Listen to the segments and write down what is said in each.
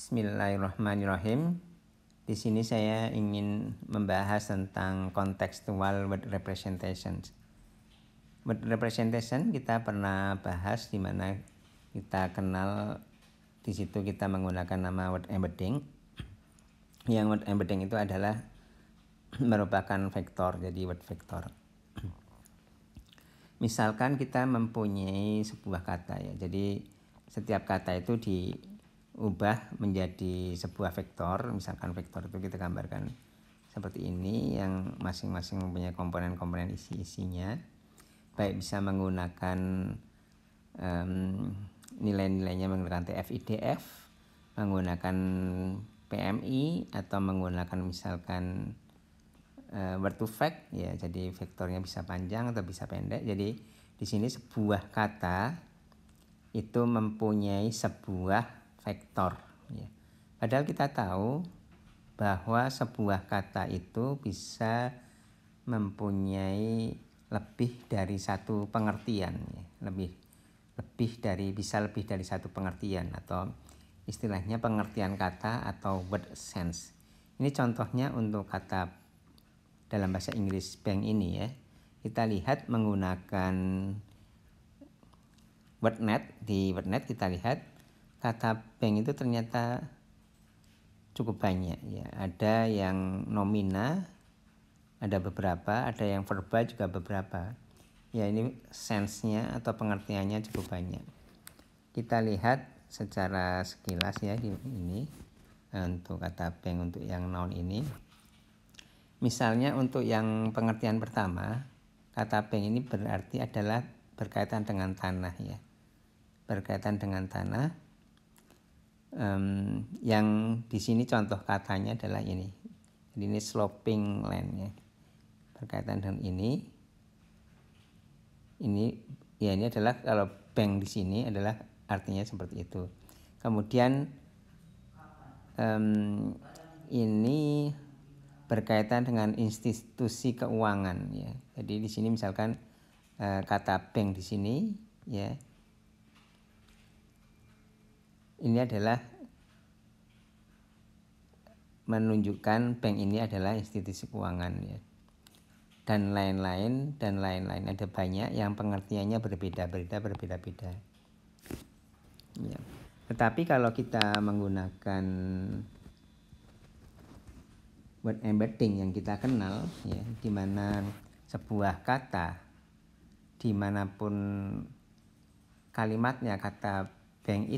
Bismillahirrahmanirrahim. Di sini saya ingin membahas tentang contextual word representation. Word representation kita pernah bahas, di mana kita kenal di situ kita menggunakan nama word embedding. Yang word embedding itu adalah merupakan vektor, jadi word vektor. Misalkan kita mempunyai sebuah kata ya, jadi setiap kata itu diubah menjadi sebuah vektor. Misalkan vektor itu kita gambarkan seperti ini, yang masing-masing mempunyai komponen-komponen isi-isinya, baik bisa menggunakan nilai-nilainya menggunakan TF-IDF, menggunakan PMI, atau menggunakan misalkan word to fact ya, jadi vektornya bisa panjang atau bisa pendek. Jadi di sini sebuah kata itu mempunyai sebuah vektor ya. Padahal kita tahu bahwa sebuah kata itu bisa mempunyai lebih dari satu pengertian ya. Bisa lebih dari satu pengertian, atau istilahnya pengertian kata atau word sense. Ini contohnya untuk kata dalam bahasa Inggris bank ini ya. Kita lihat menggunakan WordNet. Di WordNet kita lihat kata bank itu ternyata cukup banyak ya. Ada yang nomina, ada beberapa, ada yang verbal juga beberapa. Ya, ini sense-nya atau pengertiannya cukup banyak. Kita lihat secara sekilas ya di ini untuk kata bank, untuk yang noun ini. Misalnya untuk yang pengertian pertama, kata bank ini berarti adalah berkaitan dengan tanah ya. Berkaitan dengan tanah. Yang di sini contoh katanya adalah ini. Jadi ini sloping land ya. Berkaitan dengan ini. Ini adalah, kalau bank di sini adalah artinya seperti itu. Kemudian ini berkaitan dengan institusi keuangan ya. Jadi di sini misalkan kata bank di sini ya. Ini adalah menunjukkan bank ini adalah institusi keuangan ya. Dan lain-lain. Ada banyak yang pengertiannya berbeda-beda. Ya. Tetapi kalau kita menggunakan word embedding yang kita kenal ya, di mana sebuah kata dimanapun kalimatnya, kata bank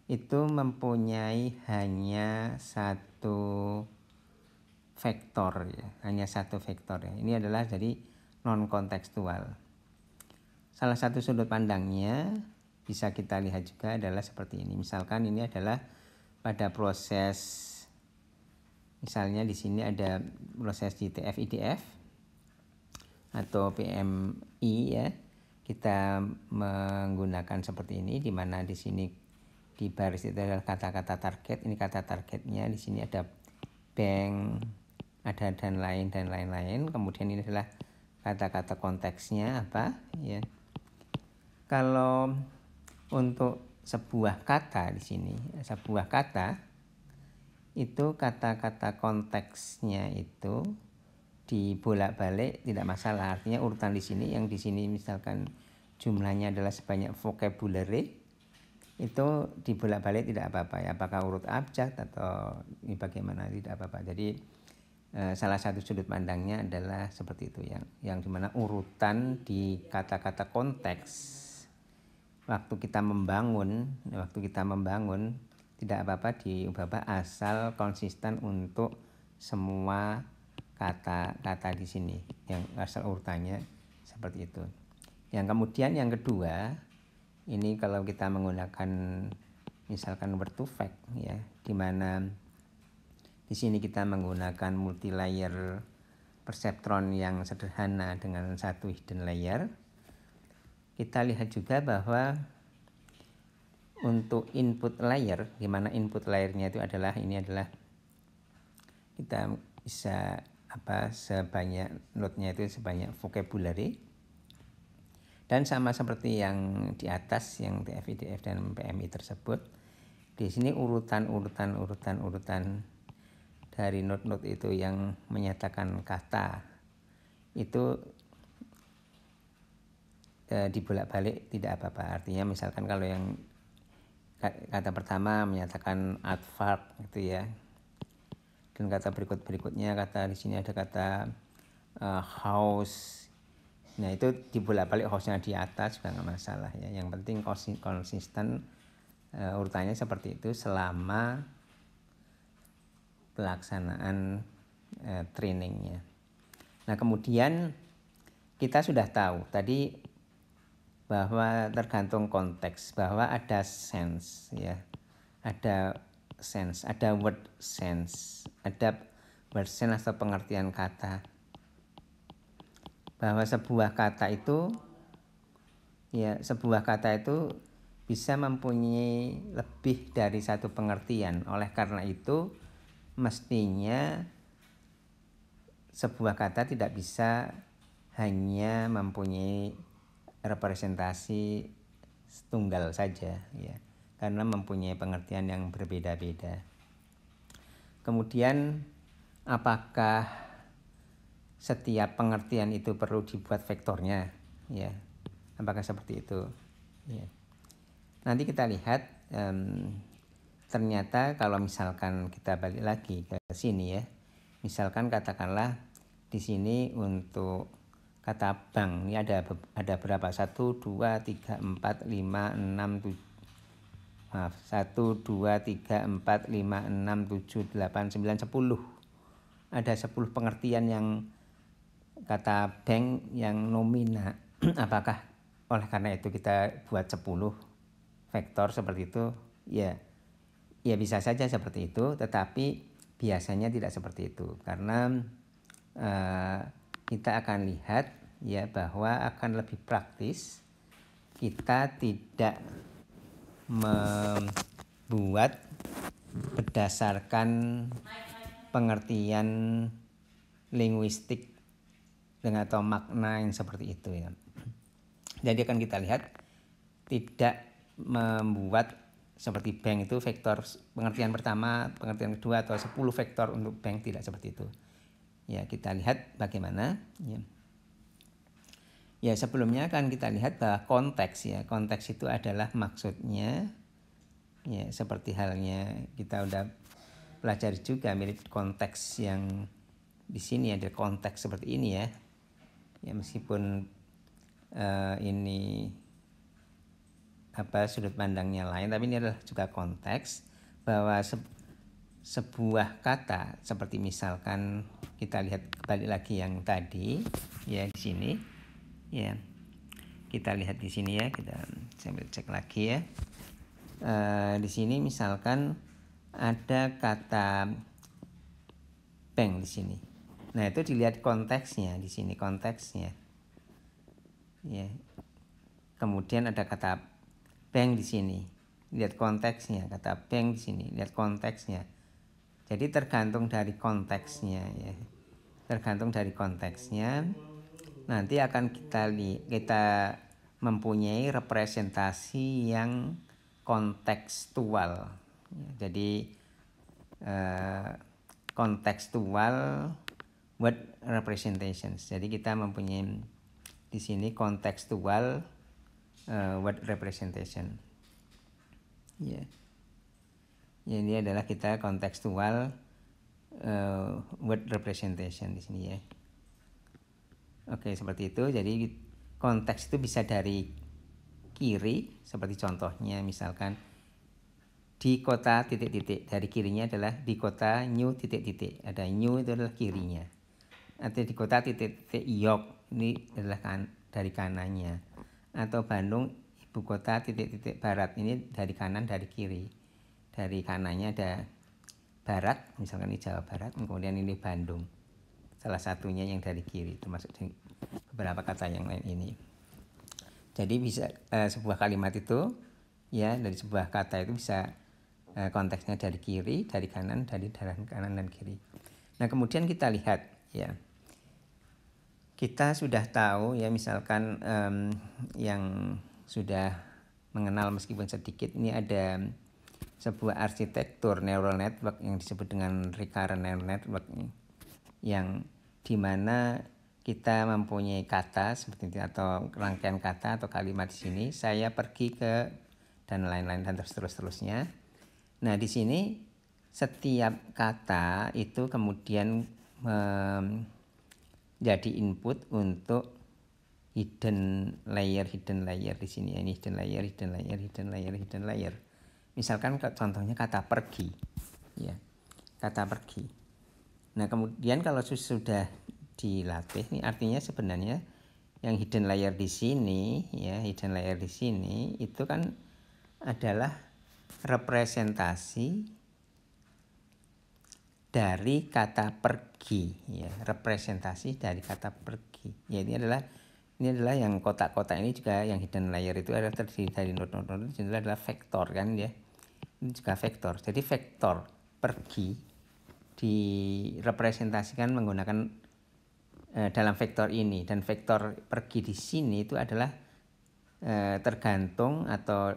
itu mempunyai hanya satu vektor ya, Ini adalah jadi non kontekstual. Salah satu sudut pandangnya bisa kita lihat juga adalah seperti ini. Misalkan ini adalah pada proses, misalnya di sini ada proses di TF-IDF atau PMI ya. Kita menggunakan seperti ini, di mana di sini di baris itu adalah kata-kata target. Ini kata targetnya, di sini ada bank, ada dan lain-lain. Kemudian ini adalah kata-kata konteksnya apa ya. Kalau untuk sebuah kata di sini, sebuah kata itu kata-kata konteksnya itu dibolak-balik tidak masalah. Artinya urutan di sini, yang di sini misalkan jumlahnya adalah sebanyak vocabulary, itu dibolak-balik tidak apa-apa ya. Apakah urut abjad atau ini bagaimana, tidak apa-apa. Jadi salah satu sudut pandangnya adalah seperti itu, yang dimana urutan di kata-kata konteks waktu kita membangun tidak apa-apa diubah, asal konsisten untuk semua kata-kata di sini, yang asal urutannya seperti itu. Yang kemudian yang kedua, ini kalau kita menggunakan misalkan word to fact ya, di mana di sini kita menggunakan multi layer perceptron yang sederhana dengan satu hidden layer. Kita lihat juga bahwa untuk input layer, di mana input layernya itu adalah kita bisa sebanyak node-nya itu sebanyak vocabulary. Dan sama seperti yang di atas, yang TF-IDF dan PMI tersebut, Di sini urutan dari not itu yang menyatakan kata itu dibolak-balik tidak apa-apa. Artinya misalkan kalau yang kata pertama menyatakan adverb gitu ya, dan kata berikutnya kata di sini ada kata house. Nah itu dibolak-balik house-nya di atas juga nggak masalah ya. Yang penting konsisten urutannya seperti itu selama pelaksanaan trainingnya. Nah kemudian kita sudah tahu tadi bahwa tergantung konteks, bahwa ada sense ya, ada sense, ada word sense, ada word sense atau pengertian kata, bahwa sebuah kata itu bisa mempunyai lebih dari satu pengertian. Oleh karena itu mestinya sebuah kata tidak bisa hanya mempunyai representasi tunggal saja ya, karena mempunyai pengertian yang berbeda-beda. Kemudian apakah setiap pengertian itu perlu dibuat vektornya ya? Apakah seperti itu ya? Nanti kita lihat ternyata kalau misalkan kita balik lagi ke sini ya, misalkan katakanlah di sini untuk kata bank ini ada berapa? 1, 2, 3, 4, 5, 6, 7 maaf 1, 2, 3, 4, 5, 6, 7, 8, 9, 10. Ada 10 pengertian yang kata bank yang nomina. Apakah oleh karena itu kita buat 10 vektor seperti itu? Ya bisa saja seperti itu, tetapi biasanya tidak seperti itu, karena kita akan lihat ya bahwa akan lebih praktis kita tidak membuat berdasarkan pengertian linguistik dengan atau makna yang seperti itu ya. Jadi akan kita lihat tidak membuat seperti bank itu vektor pengertian pertama, pengertian kedua atau 10 vektor untuk bank, tidak seperti itu. Ya, kita lihat bagaimana ya. Ya, sebelumnya kan kita lihat bahwa konteks ya. Konteks itu adalah maksudnya ya, seperti halnya kita udah pelajari juga mirip konteks yang di sini ada konteks seperti ini ya. Ya meskipun ini sudut pandangnya lain, tapi ini adalah juga konteks bahwa sebuah kata seperti misalkan kita lihat balik lagi yang tadi ya di sini ya, kita lihat di sini ya, kita sambil cek lagi ya. Di sini misalkan ada kata bank di sini. Nah itu dilihat konteksnya di sini, konteksnya ya. Kemudian ada kata bank di sini, lihat konteksnya. Kata bank di sini, lihat konteksnya. Jadi tergantung dari konteksnya ya, tergantung dari konteksnya nanti akan kita mempunyai representasi yang kontekstual. Jadi kontekstual word representations. Jadi kita mempunyai di sini kontekstual word representation. Ya. Ya, ini adalah kita kontekstual word representation di sini ya. Oke, seperti itu. Jadi konteks itu bisa dari kiri, seperti contohnya misalkan di kota titik-titik, dari kirinya adalah di kota New titik-titik, ada New itu adalah kirinya. Atau di kota titik-titik York, ini adalah dari kanannya. Atau Bandung ibu kota titik-titik barat, ini dari kanan dari kiri. Dari kanannya ada barat, misalkan ini Jawa Barat, kemudian ini Bandung. Salah satunya yang dari kiri, termasuk beberapa kata yang lain ini. Jadi bisa sebuah kalimat itu ya, dari sebuah kata itu bisa konteksnya dari kiri, dari kanan, dari kanan dan kiri. Nah kemudian kita lihat ya, kita sudah tahu ya, misalkan yang sudah mengenal meskipun sedikit, ini ada sebuah arsitektur neural network yang disebut dengan recurrent neural network, yang dimana kita mempunyai kata seperti itu atau rangkaian kata atau kalimat di sini, saya pergi ke, dan lain-lain dan terus-terusnya. Nah, di sini setiap kata itu kemudian jadi input untuk hidden layer di sini. Ini hidden layer. Misalkan contohnya kata pergi, ya, kata pergi. Nah, kemudian kalau sudah dilatih, ini artinya sebenarnya yang hidden layer di sini, ya, hidden layer di sini itu kan adalah representasi dari kata pergi, ya, representasi dari kata pergi. Ya, ini adalah yang kotak-kotak ini juga yang hidden layer itu adalah terdiri dari node-node, itu adalah vektor kan, ya. Ini juga vektor. Jadi vektor pergi direpresentasikan menggunakan dalam vektor ini, dan vektor pergi di sini itu adalah tergantung, atau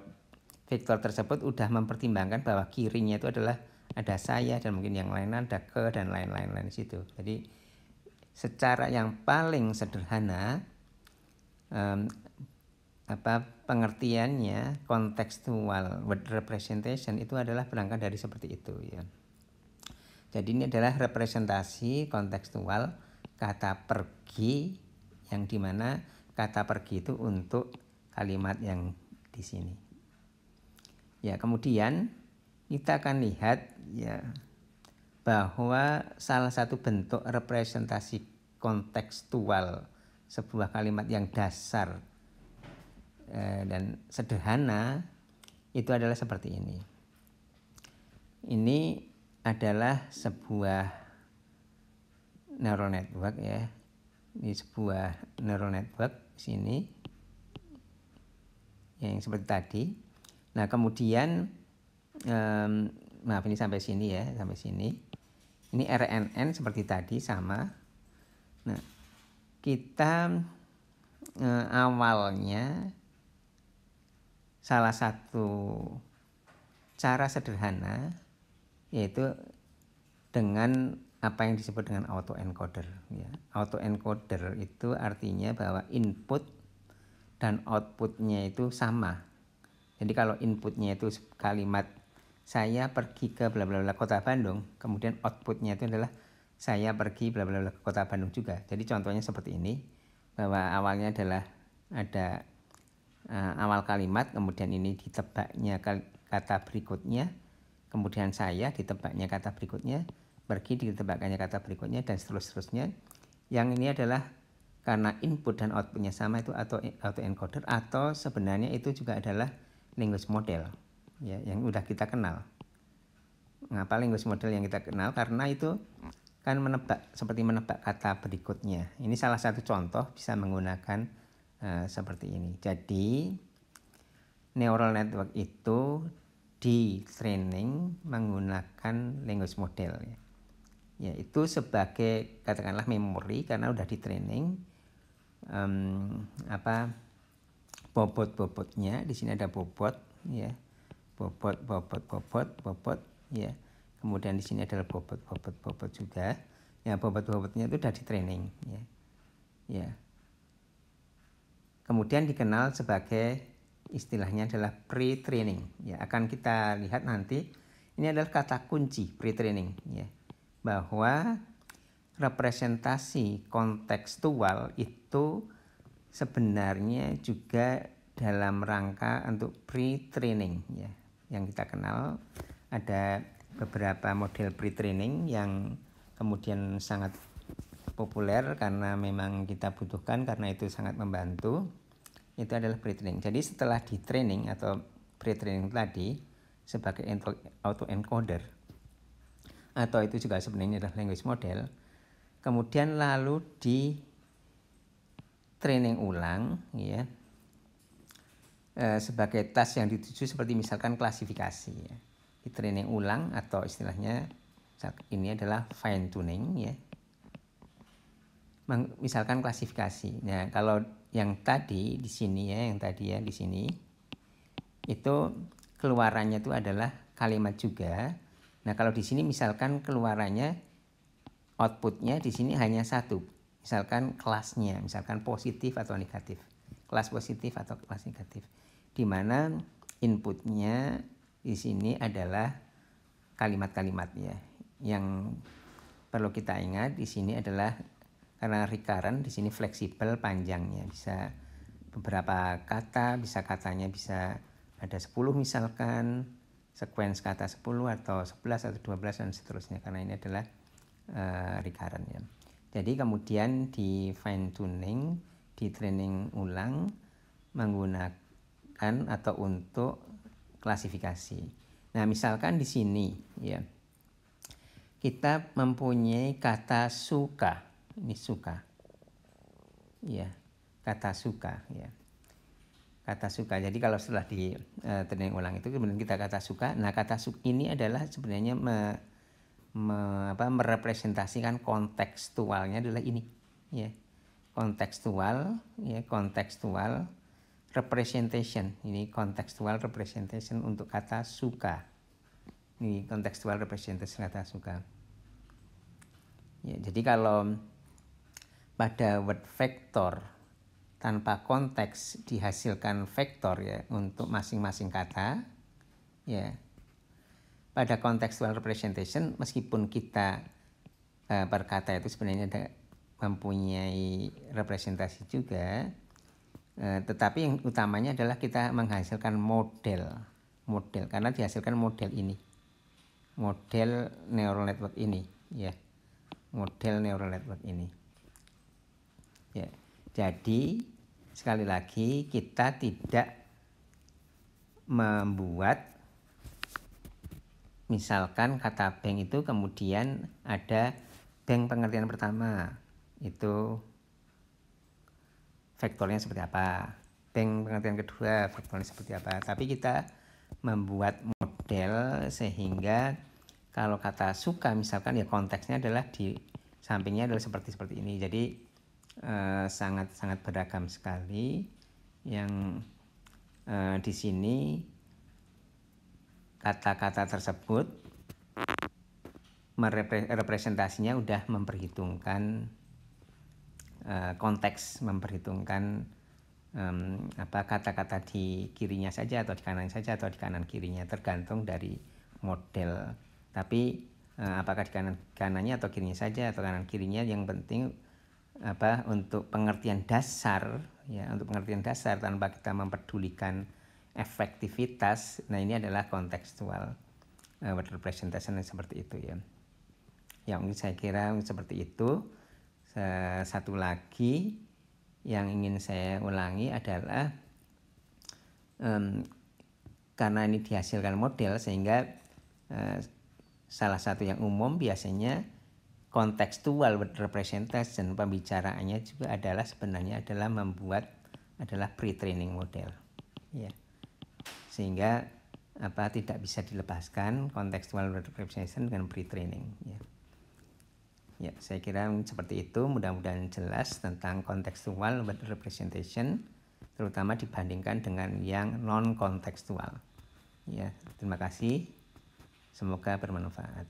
vektor tersebut udah mempertimbangkan bahwa kirinya itu adalah ada saya dan mungkin yang lain ada ke dan lain-lain di situ. Jadi secara yang paling sederhana pengertiannya contextual word representation itu adalah berangkat dari seperti itu, ya. Jadi ini adalah representasi kontekstual kata pergi, yang dimana kata pergi itu untuk kalimat yang di sini. Ya, kemudian kita akan lihat, ya, bahwa salah satu bentuk representasi kontekstual sebuah kalimat yang dasar dan sederhana itu adalah seperti ini. Ini adalah sebuah neural network, ya. Ini sebuah neural network sini yang seperti tadi. Nah, kemudian maaf, ini sampai sini, ya, sampai sini. Ini RNN seperti tadi sama. Nah, kita awalnya salah satu cara sederhana yaitu dengan apa yang disebut dengan autoencoder, ya. Autoencoder itu artinya bahwa input dan outputnya itu sama. Jadi kalau inputnya itu kalimat saya pergi ke bla bla bla kota Bandung, kemudian outputnya itu adalah saya pergi bla bla bla ke kota Bandung juga. Jadi contohnya seperti ini, bahwa awalnya adalah ada awal kalimat, kemudian ini ditebaknya kata berikutnya, kemudian saya ditebaknya kata berikutnya, pergi ditebakkannya kata berikutnya, dan seterusnya. Yang ini adalah karena input dan outputnya sama, itu autoencoder, atau sebenarnya itu juga adalah language model, ya, yang udah kita kenal. Mengapa language model yang kita kenal? Karena itu kan seperti menebak kata berikutnya. Ini salah satu contoh bisa menggunakan seperti ini. Jadi neural network itu di training menggunakan language model, ya. Ya, itu sebagai katakanlah memori karena udah di training. Bobot-bobotnya di sini ada bobot, ya, bobot, ya. Kemudian di sini adalah bobot juga, ya. Bobot-bobotnya itu udah di training, ya, ya. Kemudian dikenal sebagai istilahnya adalah pre-training, ya. Akan kita lihat nanti, ini adalah kata kunci pre-training, ya, bahwa representasi kontekstual itu sebenarnya juga dalam rangka untuk pre-training, ya. Yang kita kenal ada beberapa model pre-training yang kemudian sangat populer karena memang kita butuhkan, karena itu sangat membantu. Itu adalah pre-training. Jadi setelah di training atau pre-training tadi sebagai autoencoder, atau itu juga sebenarnya adalah language model, kemudian lalu di training ulang, ya, sebagai task yang dituju, seperti misalkan klasifikasi, ya. Di training ulang, atau istilahnya ini adalah fine tuning, ya. Misalkan klasifikasi. Nah, kalau yang tadi di sini, ya, yang tadi, ya, di sini itu keluarannya itu adalah kalimat juga. Nah, kalau di sini misalkan keluarannya, outputnya di sini hanya satu, misalkan kelasnya, misalkan positif atau negatif, kelas positif atau kelas negatif, di mana inputnya di sini adalah kalimat-kalimat ya. Yang perlu kita ingat di sini adalah karena recurrent, di sini fleksibel panjangnya, bisa beberapa kata, bisa katanya bisa ada 10 misalkan, sequence kata 10 atau 11 atau 12 dan seterusnya, karena ini adalah recurrent ya. Jadi kemudian di fine tuning, di training ulang menggunakan atau untuk klasifikasi. Nah, misalkan di sini ya, kita mempunyai kata suka. Ini suka. Ya, kata suka ya. Kata suka. Jadi kalau setelah di training ulang itu kemudian kita kata suka. Nah, kata suka ini adalah sebenarnya merepresentasikan kontekstualnya adalah ini ya. Kontekstual ya, kontekstual representation. Ini kontekstual representation untuk kata suka. Ini kontekstual representation kata suka. Ya, jadi kalau pada word vector tanpa konteks dihasilkan vektor ya untuk masing-masing kata ya. Pada contextual representation meskipun kita per kata itu sebenarnya mempunyai representasi juga, tetapi yang utamanya adalah kita menghasilkan model karena dihasilkan model ini, model neural network ini ya, model neural network ini ya. Jadi sekali lagi kita tidak membuat misalkan kata bank itu kemudian ada bank pengertian pertama itu vektornya seperti apa, bank pengertian kedua vektornya seperti apa, tapi kita membuat model sehingga kalau kata suka misalkan ya konteksnya adalah di sampingnya adalah seperti ini. Jadi sangat beragam sekali yang di sini kata-kata tersebut representasinya udah memperhitungkan konteks, memperhitungkan kata-kata di kirinya saja atau di kanan saja atau di kanan kirinya tergantung dari model. Tapi apakah di kanannya atau kirinya saja atau kanan kirinya, yang penting untuk pengertian dasar ya, untuk pengertian dasar tanpa kita mempedulikan efektivitas. Nah, ini adalah kontekstual word representation seperti itu ya. Yang saya kira seperti itu. Satu lagi yang ingin saya ulangi adalah karena ini dihasilkan model sehingga salah satu yang umum biasanya kontekstual word representation pembicaraannya juga adalah sebenarnya adalah membuat adalah pre-training model ya, sehingga tidak bisa dilepaskan kontekstual word representation dengan pre-training ya. Ya, saya kira seperti itu. Mudah-mudahan jelas tentang kontekstual word representation, terutama dibandingkan dengan yang non kontekstual ya. Terima kasih, semoga bermanfaat.